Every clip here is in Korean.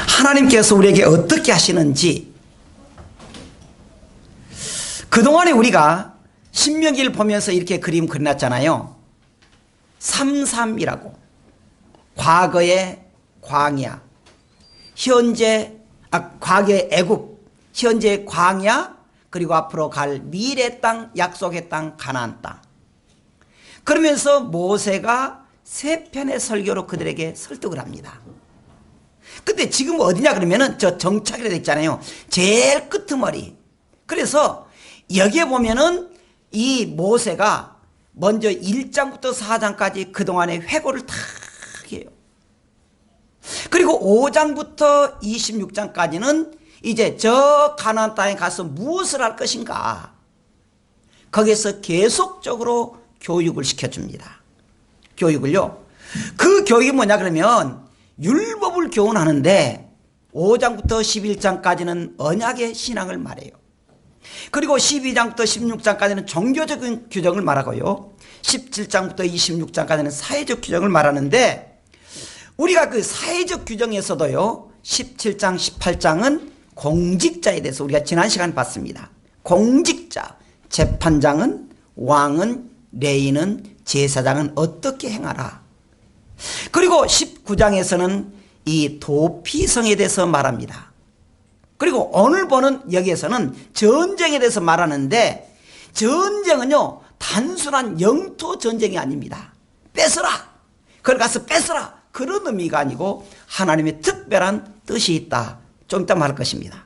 하나님께서 우리에게 어떻게 하시는지, 그동안에 우리가 신명기를 보면서 이렇게 그림 그려놨잖아요. 3.3이라고. 과거의 광야, 과거의 애굽, 현재의 광야, 그리고 앞으로 갈 미래 땅, 약속의 땅, 가나안 땅. 그러면서 모세가 세 편의 설교로 그들에게 설득을 합니다. 근데 지금 어디냐 그러면은 저 정착이라 되어 있잖아요. 제일 끄트머리. 그래서 여기에 보면은 이 모세가 먼저 1장부터 4장까지 그동안의 회고를 다 해요. 그리고 5장부터 26장까지는 이제 저 가나안 땅에 가서 무엇을 할 것인가, 거기에서 계속적으로 교육을 시켜줍니다. 교육을요. 그 교육이 뭐냐 그러면 율법을 교훈하는데 5장부터 11장까지는 언약의 신앙을 말해요. 그리고 12장부터 16장까지는 종교적인 규정을 말하고요. 17장부터 26장까지는 사회적 규정을 말하는데, 우리가 그 사회적 규정에서도요 17장 18장은 공직자에 대해서 우리가 지난 시간에 봤습니다. 공직자, 재판장은, 왕은, 레위는, 제사장은 어떻게 행하라. 그리고 19장에서는 이 도피성에 대해서 말합니다. 그리고 오늘 보는 여기에서는 전쟁에 대해서 말하는데, 전쟁은요 단순한 영토 전쟁이 아닙니다. 뺏어라, 그걸 가서 뺏어라, 그런 의미가 아니고 하나님의 특별한 뜻이 있다. 좀 이따 말할 것입니다.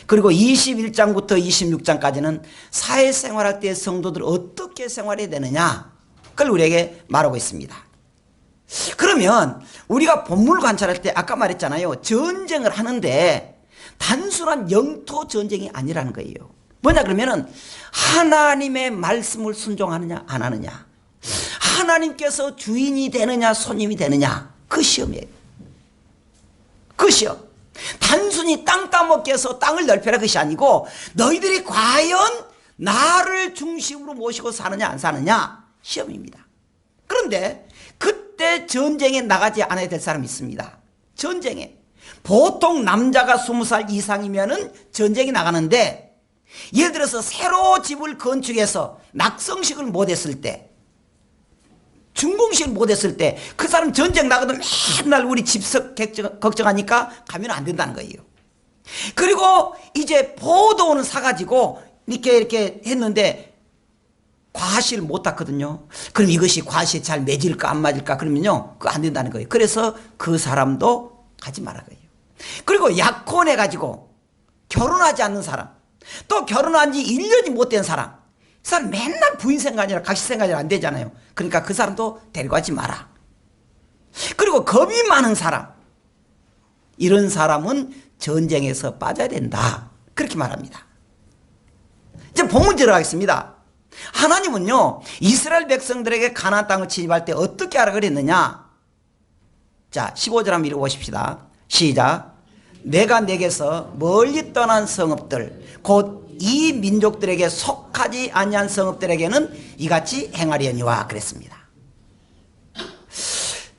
그리고 21장부터 26장까지는 사회생활할 때 성도들 어떻게 생활해야 되느냐, 그걸 우리에게 말하고 있습니다. 그러면 우리가 본문을 관찰할 때 아까 말했잖아요. 전쟁을 하는데 단순한 영토 전쟁이 아니라는 거예요. 뭐냐 그러면은 하나님의 말씀을 순종하느냐 안 하느냐, 하나님께서 주인이 되느냐 손님이 되느냐, 그 시험이에요. 그 시험. 단순히 땅 따먹기 위해서 땅을 넓혀라, 그것이 아니고 너희들이 과연 나를 중심으로 모시고 사느냐 안 사느냐, 시험입니다. 그런데 그때 전쟁에 나가지 않아야 될 사람이 있습니다. 전쟁에 보통 남자가 20살 이상이면은 전쟁에 나가는데, 예를 들어서 새로 집을 건축해서 낙성식을 못했을 때, 준공식을 못했을 때 그 사람 전쟁 나가도 맨날 우리 집석 걱정하니까 가면 안 된다는 거예요. 그리고 이제 보도원을 사가지고 이렇게 했는데 과실을 못 탔거든요. 그럼 이것이 과실에 잘 맺을까 안 맞을까, 그러면요 그거 안 된다는 거예요. 그래서 그 사람도 가지 말라는 거예요. 그리고 약혼해 가지고 결혼하지 않는 사람, 또 결혼한 지 1년이 못 된 사람, 그 사람 맨날 부인 생각이나 가시 생각이 안 되잖아요. 그러니까 그 사람도 데리고 가지 마라. 그리고 겁이 많은 사람, 이런 사람은 전쟁에서 빠져야 된다, 그렇게 말합니다. 이제 본문 들어가겠습니다. 하나님은요 이스라엘 백성들에게 가나안 땅을 침입할 때 어떻게 하라 그랬느냐. 자 15절 한번 읽어보십시다. 시작. 내가 내게서 멀리 떠난 성읍들, 곧 이 민족들에게 속하지 아니한 성읍들에게는 이같이 행하려니와 그랬습니다.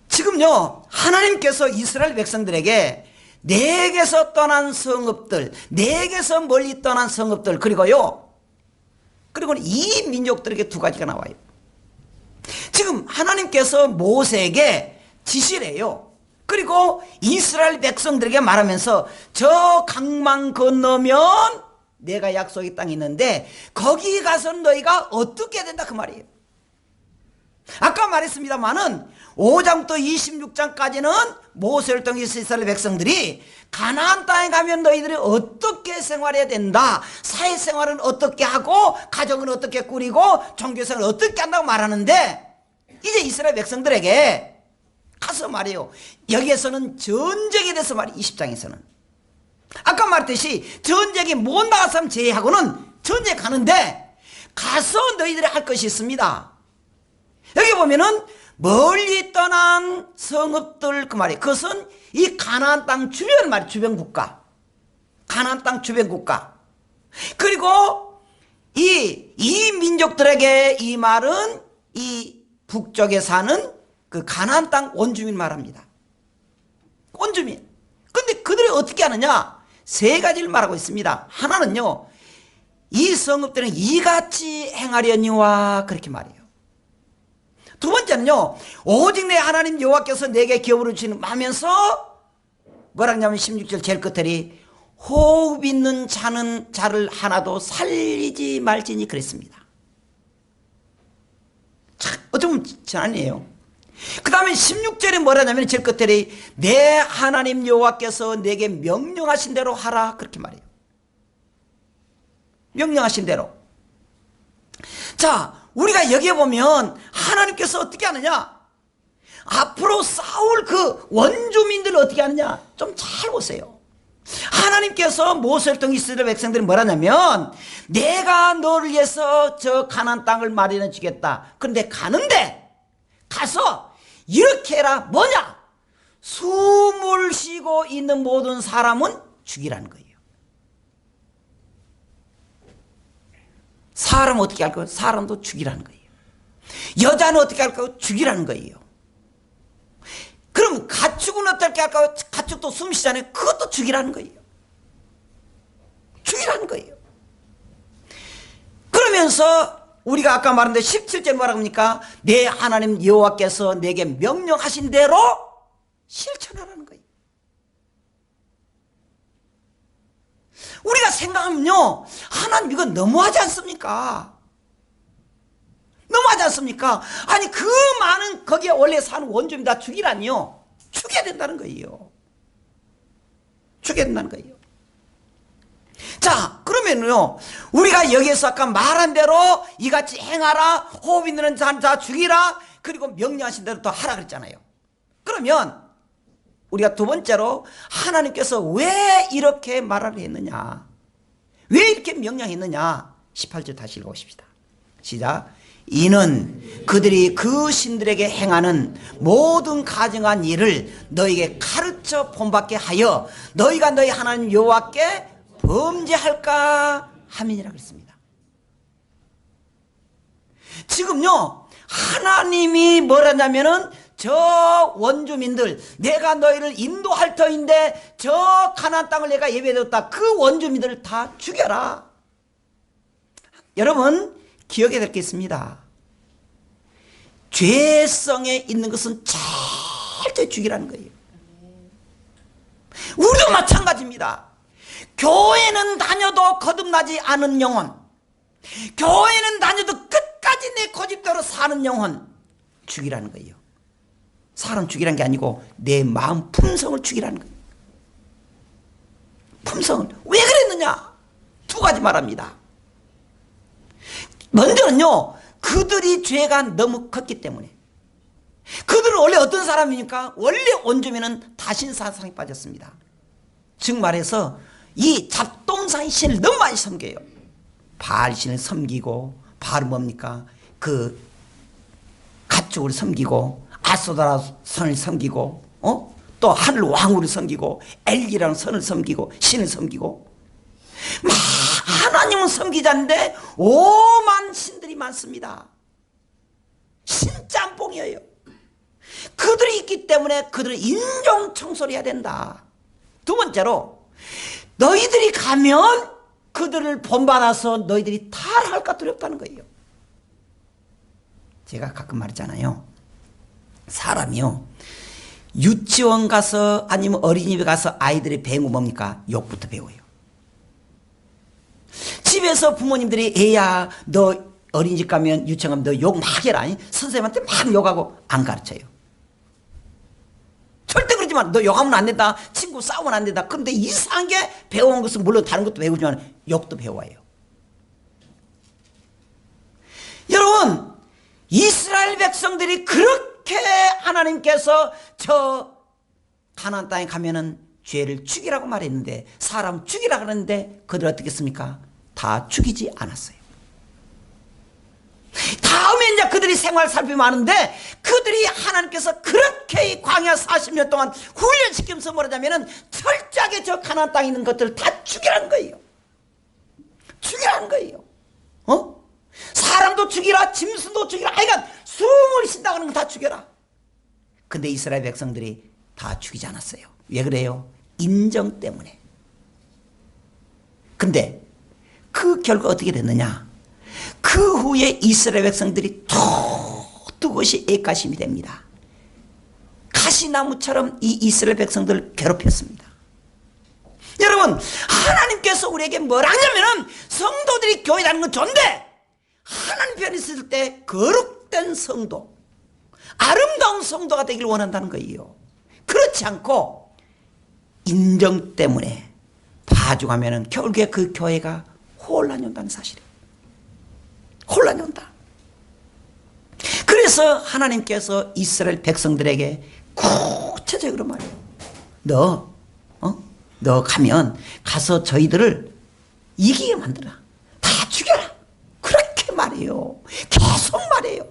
지금요 하나님께서 이스라엘 백성들에게 내게서 떠난 성읍들, 내게서 멀리 떠난 성읍들, 그리고요 이 민족들에게 두 가지가 나와요. 지금 하나님께서 모세에게 지시를 해요. 그리고 이스라엘 백성들에게 말하면서 저 강만 건너면 내가 약속의 땅이 있는데 거기 가서 너희가 어떻게 해야 된다, 그 말이에요. 아까 말했습니다마는 5장부터 26장까지는 모세를 통해서 이스라엘 백성들이 가나안 땅에 가면 너희들이 어떻게 생활해야 된다, 사회생활은 어떻게 하고 가정은 어떻게 꾸리고 종교생활을 어떻게 한다고 말하는데, 이제 이스라엘 백성들에게 가서 말해요. 여기에서는 전쟁에 대해서 말해. 20장에서는 아까 말했듯이 전쟁에 못 나가서 제외하고는 전쟁에 가는데 가서 너희들이 할 것이 있습니다. 여기 보면은 멀리 떠난 성읍들, 그 말이에요. 그것은 이 가나안 땅 주변 말이에요. 주변 국가, 가나안 땅 주변 국가. 그리고 이 민족들에게 이 말은 이 북쪽에 사는 그 가나안 땅 원주민 말합니다. 원주민. 근데 그들이 어떻게 하느냐? 세 가지를 말하고 있습니다. 하나는요, 이 성읍들은 이같이 행하려니와 그렇게 말해요. 두 번째는요, 오직 내 하나님 여호와께서 내게 기업으로 주시는 하면서 뭐라 하냐면 16절 제일 끝에 호흡 있는 자를 하나도 살리지 말지니 그랬습니다. 참 어쩌면 아니에요. 그 다음에 16절에 뭐라냐면 제일 끝에 내 하나님 여호와께서 내게 명령하신 대로 하라 그렇게 말해요. 명령하신 대로. 자, 우리가 여기에 보면 하나님께서 어떻게 하느냐, 앞으로 싸울 그 원주민들을 어떻게 하느냐 좀 잘 보세요. 하나님께서 모세를 통해 이스라엘 백성들이 뭐라냐면 내가 너를 위해서 저 가나안 땅을 마련해 주겠다. 그런데 가는데 가서 이렇게 해라. 뭐냐? 숨을 쉬고 있는 모든 사람은 죽이라는 거예요. 사람은 어떻게 할까요? 사람도 죽이라는 거예요. 여자는 어떻게 할까요? 죽이라는 거예요. 그럼 가축은 어떻게 할까요? 가축도 숨 쉬잖아요. 그것도 죽이라는 거예요. 죽이라는 거예요. 그러면서 우리가 아까 말한 대로 17절 뭐라고 합니까? 내 하나님 여호와께서 내게 명령하신 대로 실천하라는 거예요. 우리가 생각하면요, 하나님 이거 너무하지 않습니까? 너무하지 않습니까? 아니 그 많은 거기에 원래 사는 원주민 다 죽이라니요. 죽여야 된다는 거예요. 죽여야 된다는 거예요. 자, 그러면요, 우리가 여기에서 아까 말한 대로 이같이 행하라, 호흡 있는 자 죽이라, 그리고 명령하신 대로 또 하라 그랬잖아요. 그러면 우리가 두 번째로 하나님께서 왜 이렇게 말을 했느냐, 왜 이렇게 명령했느냐, 18절 다시 읽어보십시다. 시작. 이는 그들이 그 신들에게 행하는 모든 가증한 일을 너희에게 가르쳐 본받게 하여 너희가 너희 하나님 여호와께 범죄할까 함이니라 그랬습니다. 지금요, 하나님이 뭐라냐면은 저 원주민들, 내가 너희를 인도할 터인데 저 가나안 땅을 내가 예배해뒀다, 그 원주민들을 다 죽여라. 여러분 기억해야 될 게 있습니다. 죄성에 있는 것은 절대 죽이라는 거예요. 우리도 마찬가지입니다. 교회는 다녀도 거듭나지 않은 영혼, 교회는 다녀도 끝까지 내 고집대로 사는 영혼 죽이라는 거예요. 사람 죽이라는 게 아니고 내 마음 품성을 죽이라는 거예요. 품성을. 왜 그랬느냐? 두 가지 말합니다. 먼저는요, 그들이 죄가 너무 컸기 때문에. 그들은 원래 어떤 사람입니까? 원래 원주민은 다신사상에 빠졌습니다. 즉 말해서 이 잡동사의 신을 너무 많이 섬겨요. 바알 신을 섬기고, 바알은 뭡니까? 그 가축을 섬기고, 아소다라 선을 섬기고, 또 하늘 왕후를 섬기고, 엘리라는 선을 섬기고, 신을 섬기고, 막 하나님은 섬기지 않는데 오만 신들이 많습니다. 신짬뽕이에요. 그들이 있기 때문에 그들을 인종 청소를 해야 된다. 두 번째로, 너희들이 가면 그들을 본받아서 너희들이 탈할까 두렵다는 거예요. 제가 가끔 말했잖아요. 사람이요, 유치원 가서 아니면 어린이집에 가서 아이들이 배운 거 뭡니까? 욕부터 배워요. 집에서 부모님들이 애야 너 어린이집 가면 유치원 가면 너 욕 막 해라, 선생님한테 막 욕하고 안 가르쳐요. 절대 그러지 마. 너 욕하면 안 된다, 친구 싸우면 안 된다. 그런데 이상한 게 배워온 것은 물론 다른 것도 배우지만 욕도 배워요. 여러분, 이스라엘 백성들이 그렇게 하나님께서 저 가나안 땅에 가면은 죄를 죽이라고 말했는데, 사람 죽이라고 그랬는데 그들 어떻게 했습니까? 다 죽이지 않았어요. 다음에 이제 그들이 생활 살피면 아는데, 그들이 하나님께서 그렇게 이 광야 40년 동안 훈련시키면서 뭐라냐면은 철저하게 저 가나안 땅에 있는 것들을 다 죽이라는 거예요. 죽이라는 거예요. 사람도 사람도 죽이라, 짐승도 죽이라, 하여간 숨을 쉰다고 하는 거 다 죽여라. 근데 이스라엘 백성들이 다 죽이지 않았어요. 왜 그래요? 인정 때문에. 근데 그 결과 어떻게 됐느냐? 그 후에 이스라엘 백성들이 또것이 애가심이 됩니다. 가시나무처럼 이 이스라엘 백성들을 괴롭혔습니다. 여러분, 하나님께서 우리에게 뭘 하냐면은 성도들이 교회 다니는 건 좋은데 하나님 편에 있을 때 거룩된 성도, 아름다운 성도가 되기를 원한다는 거예요. 그렇지 않고 인정 때문에 봐주가면은 결국에 그 교회가 혼란이 온다는 사실이에요. 혼란이 온다. 그래서 하나님께서 이스라엘 백성들에게 구체적으로 말해요. 너 가면 가서 저희들을 이기게 만들어. 다 죽여라. 그렇게 말해요. 계속 말해요.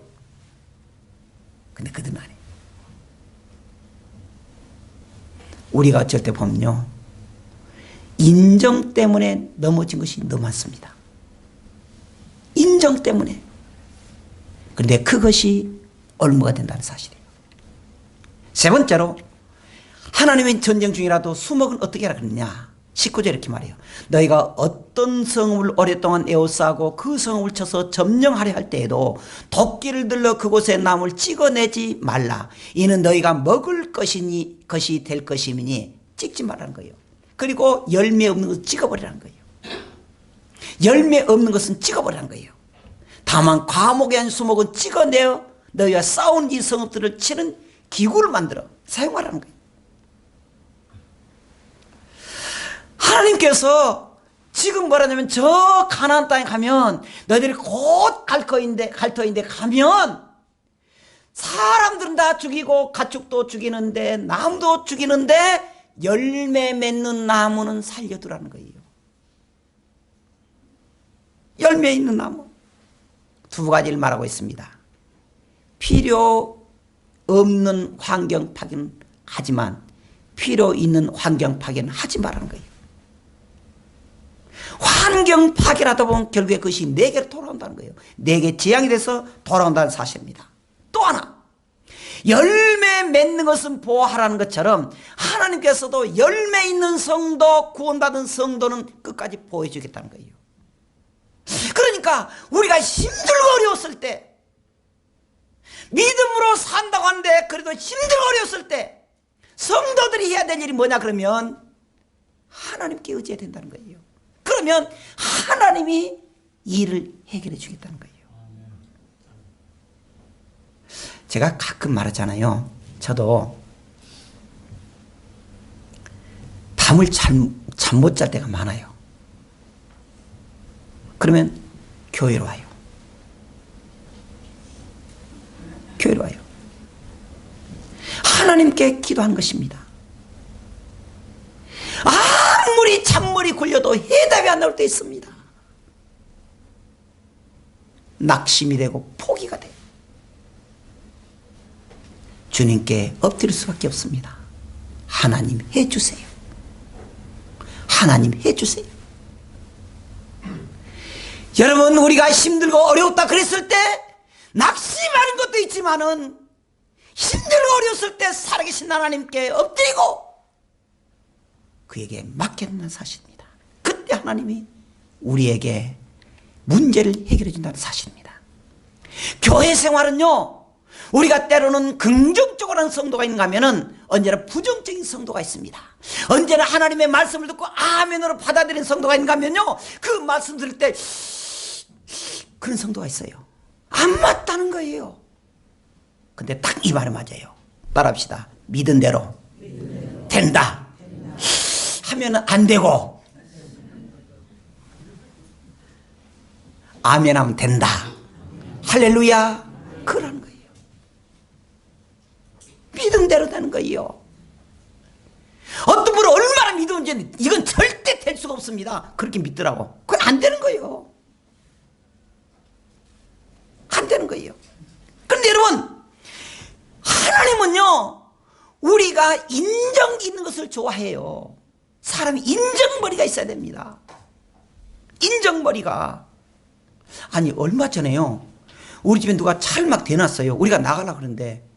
근데 그들은 안 해요. 우리가 어쩔 때 보면요, 인정 때문에 넘어진 것이 너무 많습니다. 인정 때문에. 그런데 그것이 올무가 된다는 사실이에요. 세 번째로, 하나님의 전쟁 중이라도 수목은 어떻게 하라 그러느냐. 19절 이렇게 말해요. 너희가 어떤 성읍을 오랫동안 에워싸고 그 성읍을 쳐서 점령하려 할 때에도 도끼를 들러 그곳에 나무를 찍어내지 말라. 이는 너희가 먹을 것이 될 것이니 찍지 말라는 거예요. 그리고 열매 없는 것은 찍어버리라는 거예요. 열매 없는 것은 찍어버리라는 거예요. 다만 과목이 아닌 수목은 찍어내어 너희와 싸운 이 성읍들을 치는 기구를 만들어 사용하라는 거예요. 하나님께서 지금 뭐라냐면 저 가나안 땅에 가면 너희들이 곧 갈 터인데 가면 사람들은 다 죽이고 가축도 죽이는데 나무도 죽이는데 열매 맺는 나무는 살려두라는 거예요. 열매 있는 나무. 두 가지를 말하고 있습니다. 필요 없는 환경 파괴는 하지만 필요 있는 환경 파괴는 하지 말라는 거예요. 환경 파괴를 하다 보면 결국에 그것이 내게로 돌아온다는 거예요. 내게 재앙이 돼서 돌아온다는 사실입니다. 또 하나, 열매 맺는 것은 보호하라는 것처럼 하나님께서도 열매 있는 성도, 구원받은 성도는 끝까지 보호해 주겠다는 거예요. 그러니까 우리가 힘들고 어려웠을 때, 믿음으로 산다고 하는데 그래도 힘들고 어려웠을 때 성도들이 해야 될 일이 뭐냐 그러면 하나님께 의지해야 된다는 거예요. 그러면 하나님이 일을 해결해 주겠다는 거예요. 제가 가끔 말하잖아요. 저도 밤을 잠 못 잘 때가 많아요. 그러면 교회로 와요. 교회로 와요. 하나님께 기도한 것입니다. 아무리 잔머리 굴려도 해답이 안 나올 때 있습니다. 낙심이 되고 포기가 돼요. 주님께 엎드릴 수밖에 없습니다. 하나님 해주세요. 하나님 해주세요. 여러분, 우리가 힘들고 어려웠다 그랬을 때 낙심하는 것도 있지만은 힘들고 어려웠을 때 살아계신 하나님께 엎드리고 그에게 맡겨놓는 사실입니다. 그때 하나님이 우리에게 문제를 해결해 준다는 사실입니다. 교회 생활은요, 우리가 때로는 긍정적으로 하는 성도가 있는가 하면은 언제나 부정적인 성도가 있습니다. 언제나 하나님의 말씀을 듣고 아멘으로 받아들이는 성도가 있는가 하면요, 그 말씀 들을 때 그런 성도가 있어요. 안 맞다는 거예요. 근데 딱 이 말이 맞아요. 따라합시다. 믿은 대로 된다 하면은 안 되고 아멘 하면 된다. 할렐루야. 그러는 거예요. 믿은 대로 되는 거예요. 어떤 분은 얼마나 믿으면 이건 절대 될 수가 없습니다. 그렇게 믿더라고. 그건 안 되는 거예요. 안 되는 거예요. 그런데 여러분, 하나님은요, 우리가 인정 있는 것을 좋아해요. 사람이 인정머리가 있어야 됩니다. 인정머리가. 아니, 얼마 전에요, 우리 집에 누가 차를 막 대놨어요. 우리가 나가려고 그러는데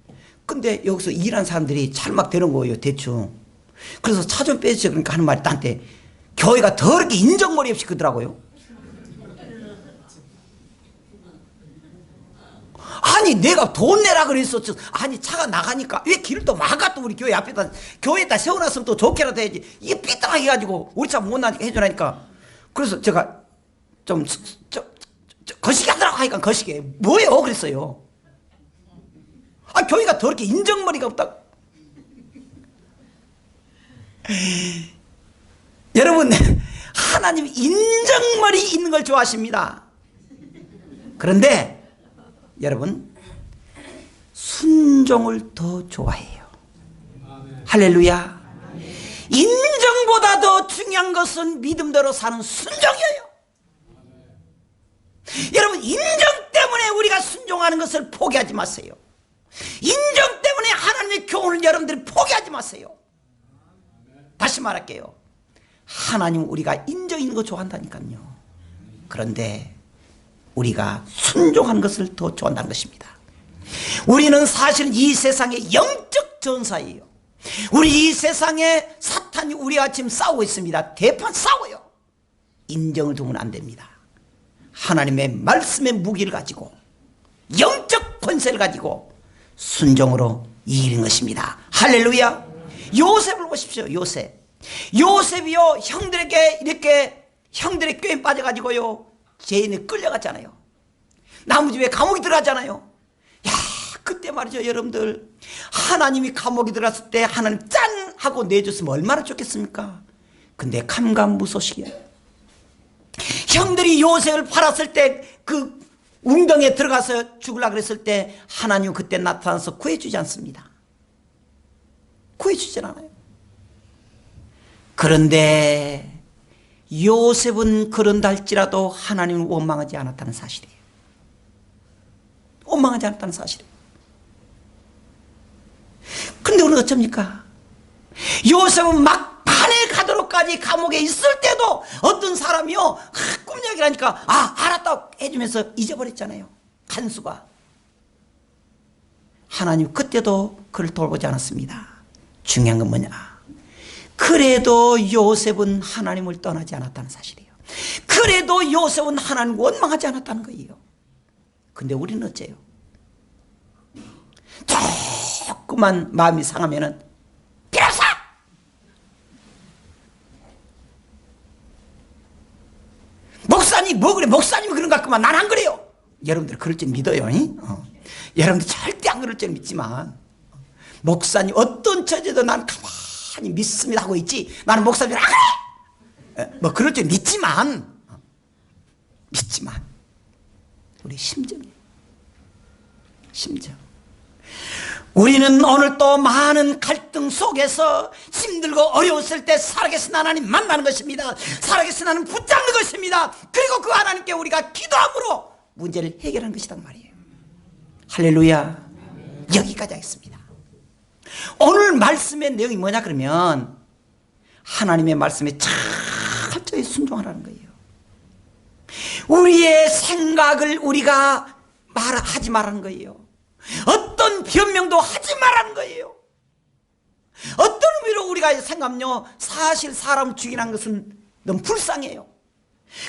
근데 여기서 일하는 사람들이 차를 막 대는 거예요. 대충. 그래서 차 좀 빼주세요. 그러니까 하는 말이 나한테 교회가 더럽게 인정머리 없이 그러더라고요. 아니 내가 돈 내라 그랬었죠. 아니 차가 나가니까 왜 길을 또 막아 또 우리 교회 앞에다 교회에다 세워놨으면 또 좋게라도 해야지. 이게 삐뚤하게 해가지고 우리 차 못 나니까 해주라니까. 그래서 제가 좀 거시기 하더라고 하니까 거시기 뭐예요 그랬어요. 아 교회가 더럽게 인정머리가 없다. 여러분 하나님 인정머리 있는 걸 좋아하십니다. 그런데 여러분 순종을 더 좋아해요. 할렐루야. 인정보다 더 중요한 것은 믿음대로 사는 순종이에요. 여러분 인정 때문에 우리가 순종하는 것을 포기하지 마세요. 인정 때문에 하나님의 교훈을 여러분들이 포기하지 마세요. 다시 말할게요. 하나님 우리가 인정 있는 거 좋아한다니까요. 그런데 우리가 순종하는 것을 더 좋아한다는 것입니다. 우리는 사실 이 세상의 영적 전사예요. 우리 이 세상에 사탄이 우리와 지금 싸우고 있습니다. 대판 싸워요. 인정을 두면 안 됩니다. 하나님의 말씀의 무기를 가지고 영적 권세를 가지고 순종으로 이기는 것입니다. 할렐루야. 요셉을 보십시오. 요셉이요 형들에게 이렇게 형들의 꾀에 빠져가지고요 죄인에 끌려갔잖아요. 나무집에 감옥에 들어갔잖아요. 야 그때 말이죠 여러분들 하나님이 감옥에 들어갔을 때 하나님 짠 하고 내줬으면 얼마나 좋겠습니까? 근데 감감무소식이에요. 형들이 요셉을 팔았을 때 그 웅덩이에 들어가서 죽으려고 그랬을 때 하나님 그때 나타나서 구해주지 않습니다. 구해주질 않아요. 그런데 요셉은 그런다 할지라도 하나님을 원망하지 않았다는 사실이에요. 원망하지 않았다는 사실이에요. 그런데 오늘 어쩝니까? 요셉은 막판에 가도록까지 감옥에 있을 때도 어떤 사람이요 꿈 얘기를 하니까 알았다고 해주면서 잊어버렸잖아요. 간수가. 하나님 그때도 그를 돌보지 않았습니다. 중요한 건 뭐냐? 그래도 요셉은 하나님을 떠나지 않았다는 사실이에요. 그래도 요셉은 하나님을 원망하지 않았다는 거예요. 근데 우리는 어째요? 조금만 마음이 상하면은 비로소 목사님 뭐 그래 목사님이 그런 것 같구만 난 안 그래요. 여러분들 그럴 줄 믿어요. 여러분들 절대 안 그럴 줄 믿지만 목사님 어떤 처지도 난 가만히 믿습니다 하고 있지 나는 목사님 안 그래 뭐 그럴 줄 믿지만 우리 심정 우리는 오늘 또 많은 갈등 속에서 힘들고 어려웠을 때 살아계신 하나님 만나는 것입니다. 살아계신 하나님 붙잡는 것입니다. 그리고 그 하나님께 우리가 기도함으로 문제를 해결하는 것이란 말이에요. 할렐루야. 여기까지 하겠습니다. 오늘 말씀의 내용이 뭐냐 그러면 하나님의 말씀에 철저히 순종하라는 거예요. 우리의 생각을 우리가 하지 말라는 거예요. 어떤 변명도 하지 말라는 거예요. 어떤 의미로 우리가 생각하면요 사실 사람 죽이라는 것은 너무 불쌍해요.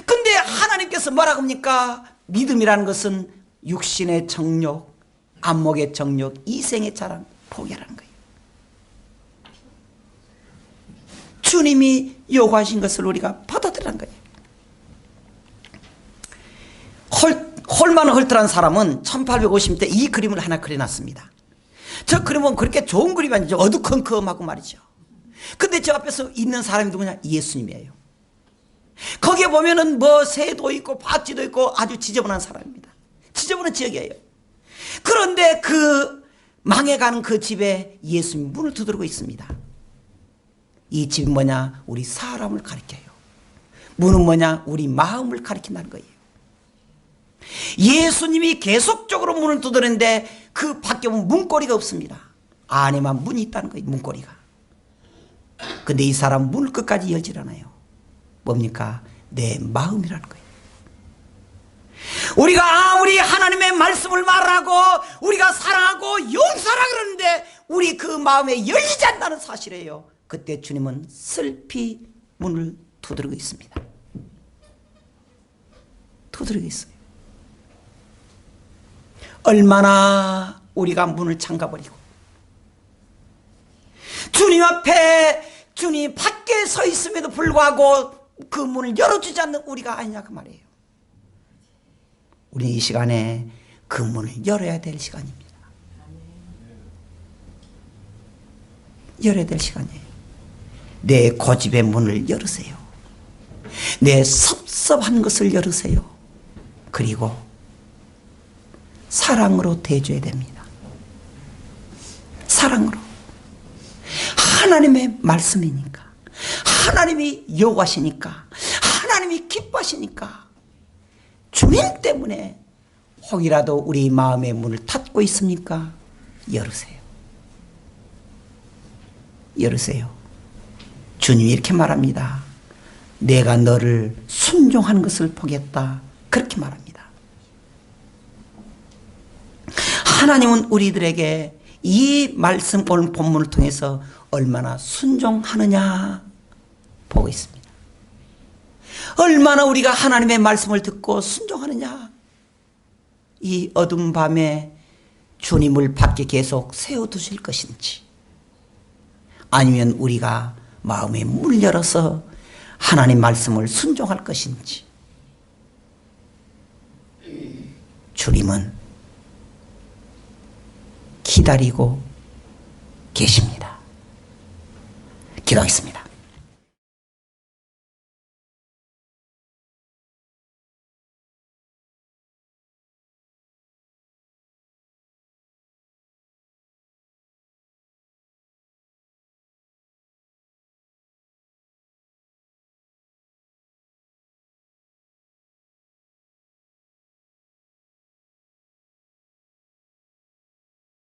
근데 하나님께서 뭐라고 합니까? 믿음이라는 것은 육신의 정욕, 안목의 정욕, 이생의 자랑 포기하라는 거예요. 주님이 요구하신 것을 우리가 받아들이라는 거예요. 홀만 헐뜰한 사람은 1850대 이 그림을 하나 그려놨습니다. 저 그림은 그렇게 좋은 그림이 아니죠. 어두컴컴하고 말이죠. 근데 저 앞에서 있는 사람이 누구냐? 예수님이에요. 거기에 보면은 뭐 새도 있고 박쥐도 있고 아주 지저분한 사람입니다. 지저분한 지역이에요. 그런데 그 망해가는 그 집에 예수님이 문을 두드리고 있습니다. 이 집이 뭐냐? 우리 사람을 가리켜요. 문은 뭐냐? 우리 마음을 가리킨다는 거예요. 예수님이 계속적으로 문을 두드리는데 그 밖에 보면 문고리가 없습니다. 안에만 문이 있다는 거예요. 문고리가. 근데 이 사람 문을 끝까지 열질 않아요. 뭡니까? 내 마음이라는 거예요. 우리가 아무리 하나님의 말씀을 말하고 우리가 사랑하고 용서하라 그러는데 우리 그 마음에 열리지 않는다는 사실이에요. 그때 주님은 슬피 문을 두드리고 있습니다. 두드리고 있어요. 얼마나 우리가 문을 잠가버리고 주님 앞에 주님 밖에 서 있음에도 불구하고 그 문을 열어주지 않는 우리가 아니냐 그 말이에요. 우리는 이 시간에 그 문을 열어야 될 시간입니다. 열어야 될 시간이에요. 내 고집의 문을 열으세요. 내 섭섭한 것을 열으세요. 그리고 사랑으로 대줘야 됩니다. 사랑으로. 하나님의 말씀이니까, 하나님이 요구하시니까, 하나님이 기뻐하시니까 주님 때문에 혹이라도 우리 마음의 문을 닫고 있습니까? 열으세요. 열으세요. 주님이 이렇게 말합니다. 내가 너를 순종한 것을 보겠다. 그렇게 말합니다. 하나님은 우리들에게 이 말씀 오늘 본문을 통해서 얼마나 순종하느냐 보고 있습니다. 얼마나 우리가 하나님의 말씀을 듣고 순종하느냐. 이 어두운 밤에 주님을 밖에 계속 세워두실 것인지, 아니면 우리가 마음의 문을 열어서 하나님 말씀을 순종할 것인지. 주님은 기다리고 계십니다. 기도하겠습니다.